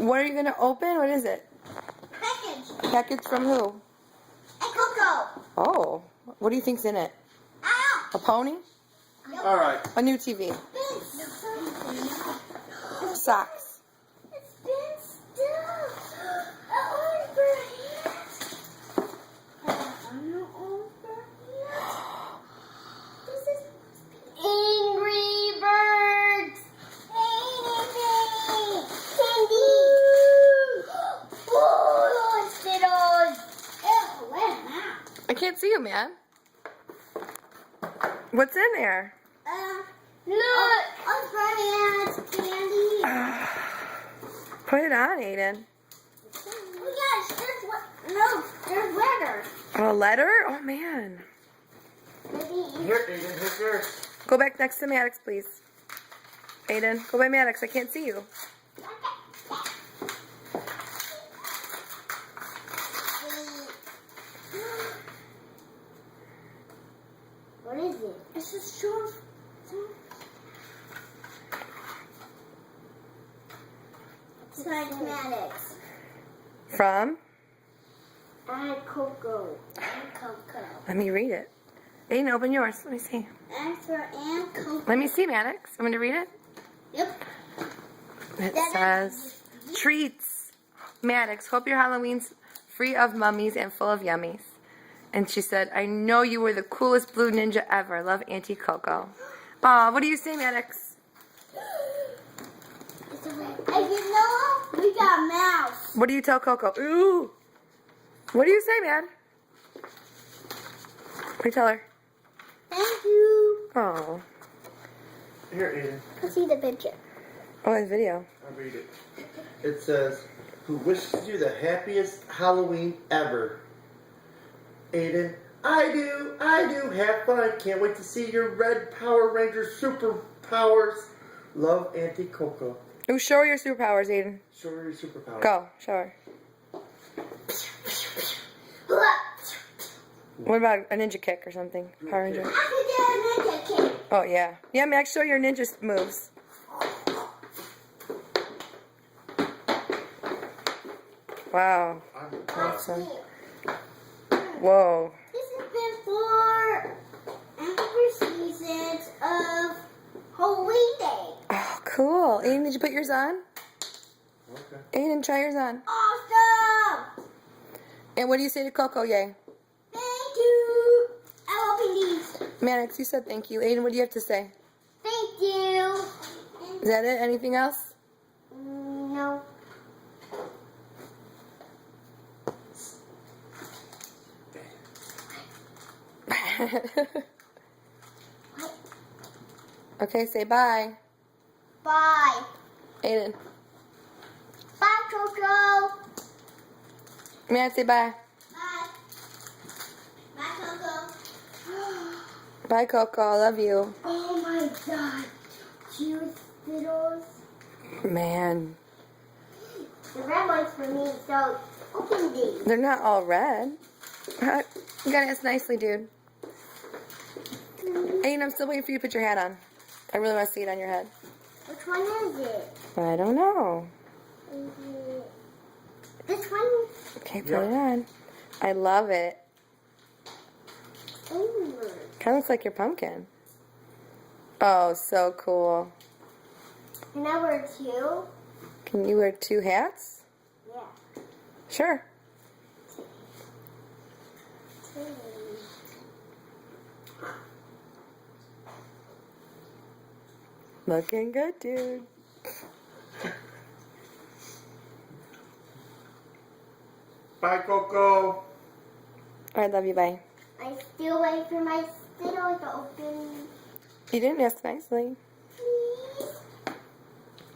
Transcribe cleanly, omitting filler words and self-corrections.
What are you going to open? What is it? Package. Package from who? A Coco. Oh. What do you think's in it? Ow. A pony? All right. A new TV. Socks. It's been stuffed. An orange bird hat. An orange bird hat. This is Angry Birds. Anything. Candy. Oh, Skittles. Ew, let 'em out. I can't see you, man. What's in there? Look. Oh, candy. Put it on, Aiden. Oh, yes, there's what? No, there's letters. A letter? Oh, man. Maybe Here, Aiden, here's yours. Go back next to Maddox, please. Aiden, go by Maddox. I can't see you. What is it? This is short. Cosmetics. From? And Coco. And Coco. Let me read it. Aiden, open yours. Let me see. Answer and Coco. Let me see, Maddox. I'm going to read it. Yep. It says, treats. Maddox, hope your Halloween's free of mummies and full of yummies. And she said, I know you were the coolest blue ninja ever. Love, Auntie Coco. Aw, what do you say, Maddox? And you know, we got a mouse. What do you tell Coco? Ooh. What do you say, man? What do you tell her? Thank you. Oh. Here, Aiden. Let's see the picture. Oh, it's video. I'll read it. It says, who wishes you the happiest Halloween ever? Aiden, I do. Have fun. Can't wait to see your red Power Ranger superpowers. Love, Auntie Coco. Ooh, show her your superpowers, Aiden. Show her your superpowers. Go, show her. What about a ninja kick or something? Power Ranger. I can do a ninja kick. Oh, yeah. Yeah, Max, show your ninja moves. Wow. Awesome. Whoa. This has been for seasons of Halloween Day. Oh, cool. Aiden, did you put yours on? Okay. Aiden, try yours on. Awesome! And what do you say to Coco, yay? Thank you. I open these. Maddox, you said thank you. Aiden, what do you have to say? Thank you. Is that it? Anything else? No. Okay, say bye. Bye. Aiden. Bye, Coco. Maddox, say bye. Bye. Bye, Coco. Bye, Coco. I love you. Oh my God. Cute Skittles. Man. The red one's for me, so open these. They're not all red. You gotta ask nicely, dude. Aiden, I'm still waiting for you to put your hat on. I really want to see it on your head. Which one is it? I don't know. Is it this one? Okay, put it on. I love it. Ooh. Kind of looks like your pumpkin. Oh, so cool. Number 2? Can you wear 2 hats? Yeah. Sure. Looking good, dude. Bye, Coco. I love you, bye. I still wait for my Skittles to open. You didn't ask nicely.